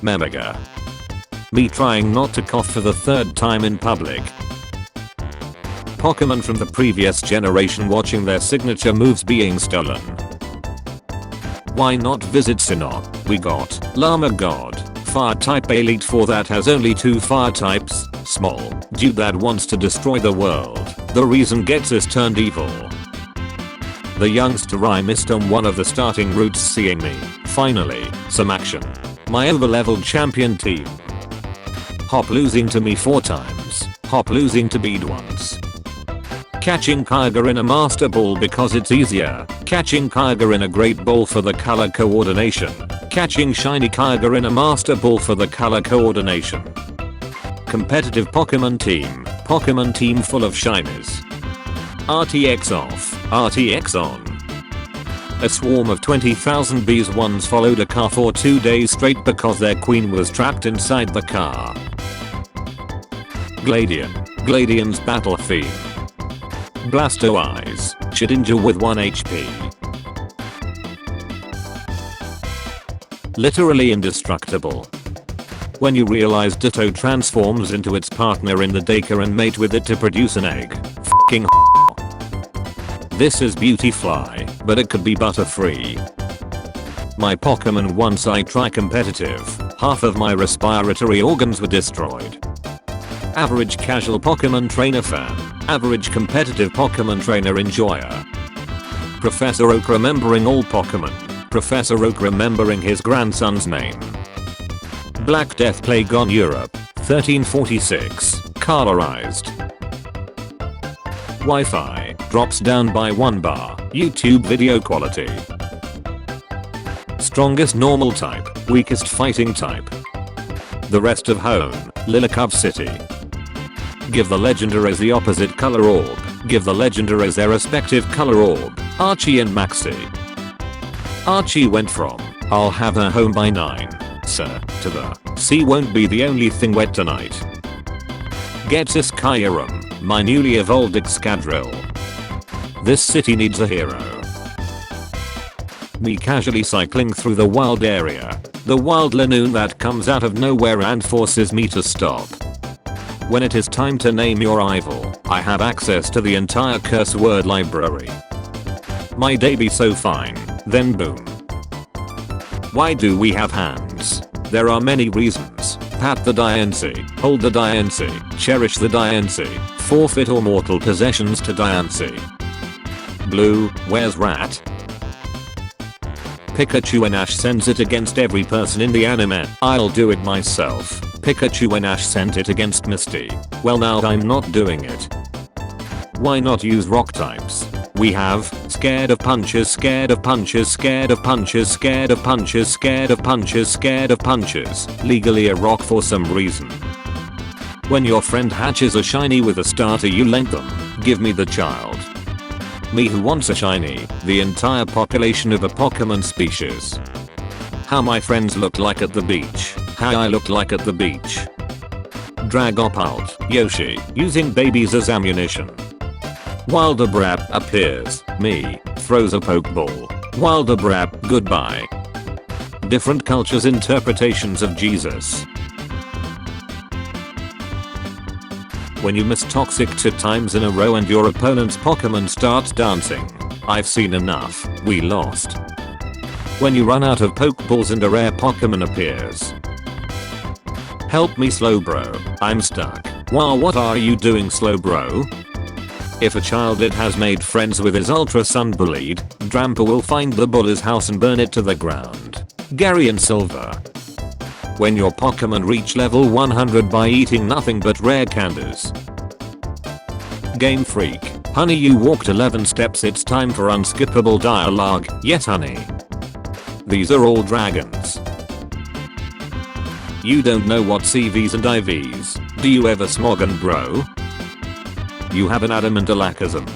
Memega. Me trying not to cough for the third time in public. Pokemon from the previous generation watching their signature moves being stolen. Why not visit Sinnoh? We got Llama God, Fire type Elite 4 that has only 2 fire types, small, dude that wants to destroy the world, the reason gets us turned evil. The youngster I missed on one of the starting routes seeing me, finally, some action. My over-leveled champion team. Hop losing to me 4 times, Hop losing to Bede once. Catching Kyogre in a Master Ball because it's easier, catching Kyogre in a Great Ball for the color coordination, catching Shiny Kyogre in a Master Ball for the color coordination. Competitive Pokemon team full of shinies. RTX off, RTX on. A swarm of 20,000 bees once followed a car for 2 days straight because their queen was trapped inside the car. Gladion's battle theme. Blasto Eyes, Shedinja with 1 HP. Literally indestructible. When you realize Ditto transforms into its partner in the daycare and mate with it to produce an egg. F***ing This is Beautyfly, but it could be Butterfree. My Pokemon once I try competitive, half of my respiratory organs were destroyed. Average casual Pokemon trainer fan, average competitive Pokemon trainer enjoyer. Professor Oak remembering all Pokemon, Professor Oak remembering his grandson's name. Black Death Plague on Europe, 1346, colorized. Wi-Fi, drops down by 1 bar, YouTube video quality. Strongest normal type, weakest fighting type. The rest of home, Lilikov City. Give the legendaries the opposite color orb, give the legendaries their respective color orb, Archie and Maxie. Archie went from, I'll have her home by 9, sir, to the, sea won't be the only thing wet tonight. Gets us Kyurem, my newly evolved Excadrill. This city needs a hero. Me casually cycling through the wild area, the wild Lanoon that comes out of nowhere and forces me to stop. When it is time to name your rival, I have access to the entire curse word library. My day be so fine, then boom. Why do we have hands? There are many reasons. Pat the Diancie, hold the Diancie, cherish the Diancie, forfeit all mortal possessions to Diancie. Blue, where's Rat? Pikachu and Ash sends it against every person in the anime. I'll do it myself. Pikachu and Ash sent it against Misty. Well now I'm not doing it. Why not use rock types? We have scared of punches, scared of punches, scared of punches, scared of punches, scared of punches, scared of punches. Legally a rock for some reason. When your friend hatches a shiny with a starter you lent them, give me the child. Me who wants a shiny, the entire population of a Pokemon species. How my friends looked like at the beach, how I looked like at the beach. Dragapult, Yoshi, using babies as ammunition. Wildebrap appears, me, throws a Pokeball. Wildebrap, goodbye. Different cultures' interpretations of Jesus. When you miss Toxic 2 times in a row and your opponent's Pokemon starts dancing. I've seen enough, we lost. When you run out of Pokeballs and a rare Pokemon appears. Help me Slowbro, I'm stuck. Wow, what are you doing Slowbro? If a childlet has made friends with his Ultra Sun bullied, Drampa will find the bully's house and burn it to the ground. Gary and Silver. When your Pokemon reach level 100 by eating nothing but rare candies. Game Freak, honey you walked 11 steps, it's time for unskippable dialogue. Yes honey. These are all dragons. You don't know what CVs and IVs, do you ever smoggen bro? You have an adamantalakism.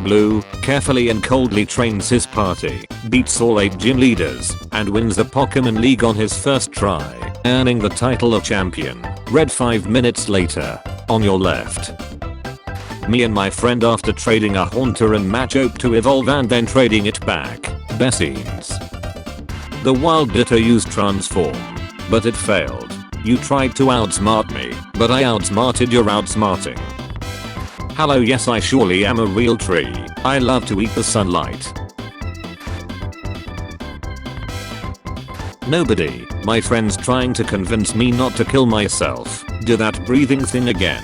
Blue, carefully and coldly trains his party, beats all 8 gym leaders, and wins the Pokemon League on his first try, earning the title of champion. Red 5 minutes later, on your left. Me and my friend after trading a Haunter and Machoke to evolve and then trading it back, Bessines. The wild Ditto used transform, but it failed. You tried to outsmart me, but I outsmarted your outsmarting. Hello, yes, I surely am a real tree. I love to eat the sunlight. Nobody. My friend's trying to convince me not to kill myself. Do that breathing thing again.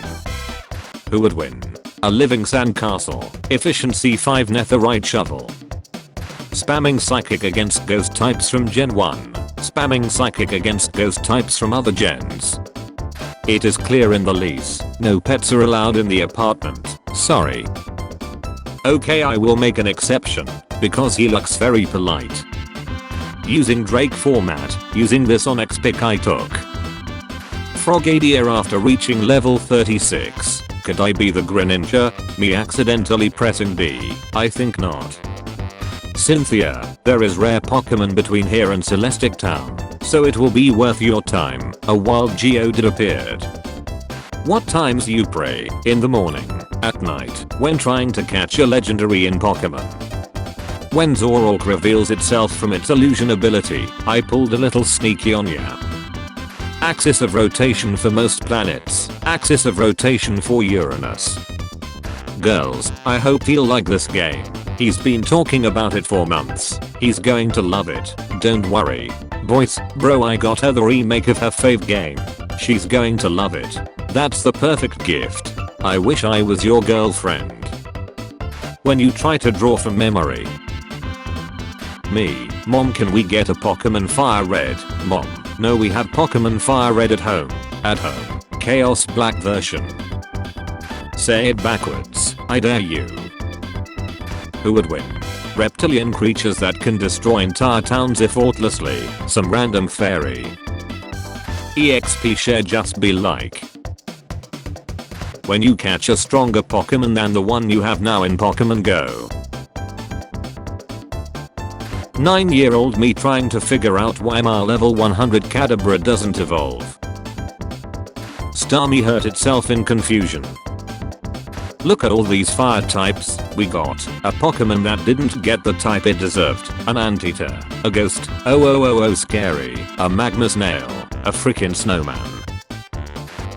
Who would win? A living sandcastle. Efficiency 5 netherite shovel. Spamming psychic against ghost types from Gen 1. Spamming psychic against ghost types from other gens. It is clear in the lease. No pets are allowed in the apartment. Sorry. Okay, I will make an exception, because he looks very polite. Using Drake format, using this on XPic I took. Frogadier after reaching level 36. Could I be the Greninja? Me accidentally pressing B? I think not. Cynthia, there is rare Pokemon between here and Celestic Town, so it will be worth your time. A wild Geodude appeared. What times you pray? In the morning, at night, when trying to catch a legendary in Pokemon. When Zoroark reveals itself from its illusion ability, I pulled a little sneaky on ya. Axis of rotation for most planets, axis of rotation for Uranus. Girls, I hope he'll like this game. He's been talking about it for months. He's going to love it, don't worry. Boys, bro, I got her the remake of her fave game. She's going to love it. That's the perfect gift. I wish I was your girlfriend. When you try to draw from memory. Me, Mom, can we get a Pokemon Fire Red? Mom, no, we have Pokemon Fire Red at home. At home. Chaos Black version. Say it backwards, I dare you. Who would win? Reptilian creatures that can destroy entire towns effortlessly, some random fairy. EXP share just be like. When you catch a stronger Pokemon than the one you have now in Pokemon Go. 9-year-old me trying to figure out why my level 100 Kadabra doesn't evolve. Starmie hurt itself in confusion. Look at all these fire types. We got a Pokemon that didn't get the type it deserved, an Anteater, a Ghost, oh scary, a Magma Snail, a frickin' snowman.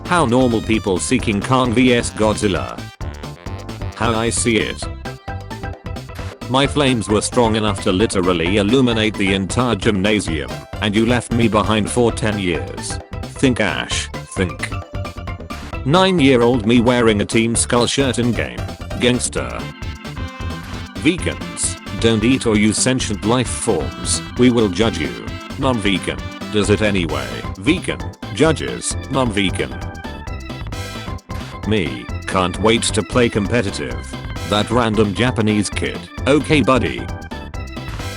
How normal people seeking Kong vs Godzilla. How I see it. My flames were strong enough to literally illuminate the entire gymnasium, and you left me behind for 10 years. Think, Ash, think. 9-year-old me wearing a Team Skull shirt in game. Gangster. Vegans, don't eat or use sentient life forms. We will judge you. Non-vegan, does it anyway. Vegan, judges, non-vegan. Me, can't wait to play competitive. That random Japanese kid. Okay buddy.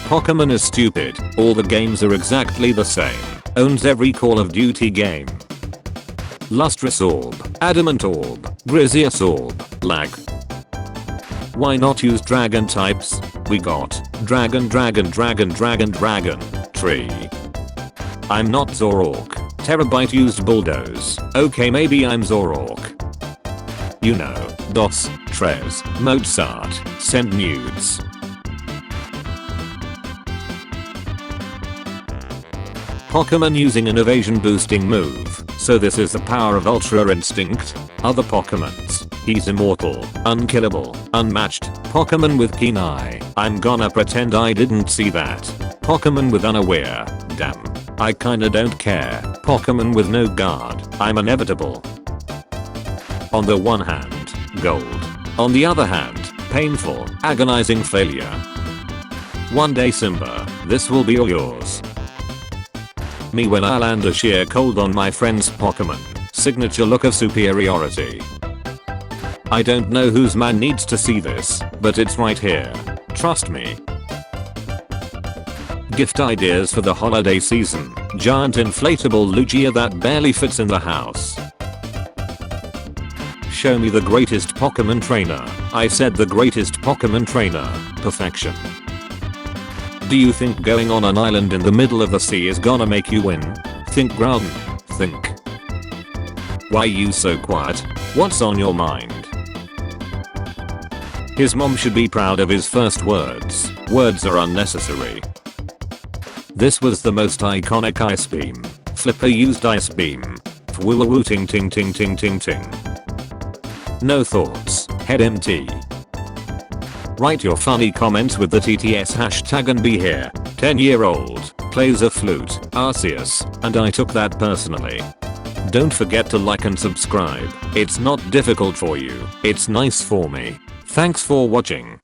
Pokemon is stupid. All the games are exactly the same. Owns every Call of Duty game. Lustrous Orb, Adamant Orb, Griseous Orb, Lag. Why not use dragon types? We got Dragon, Tree. I'm not Zoroark. Terabyte used Bulldoze. Okay, maybe I'm Zoroark. You know, Dos, Trez, Mozart, send nudes. Pokemon using an evasion boosting move, so this is the power of Ultra Instinct. Other Pokemons. He's immortal, unkillable, unmatched, Pokemon with keen eye. I'm gonna pretend I didn't see that. Pokemon with unaware. Damn. I kinda don't care. Pokemon with no guard. I'm inevitable. On the one hand, gold. On the other hand, painful, agonizing failure. One day Simba, this will be all yours. Me when I land a sheer cold on my friend's Pokemon. Signature look of superiority. I don't know whose man needs to see this, but it's right here. Trust me. Gift ideas for the holiday season. Giant inflatable Lugia that barely fits in the house. Show me the greatest Pokemon trainer. I said the greatest Pokemon trainer. Perfection. Do you think going on an island in the middle of the sea is gonna make you win? Think Groudon. Think. Why you so quiet? What's on your mind? His mom should be proud of his first words. Words are unnecessary. This was the most iconic ice beam. Flipper used ice beam. Woo woo ting ting ting ting ting ting. No thoughts. Head empty. Write your funny comments with the TTS hashtag and be here. 10-year-old plays a flute, Arceus, and I took that personally. Don't forget to like and subscribe. It's not difficult for you. It's nice for me. Thanks for watching.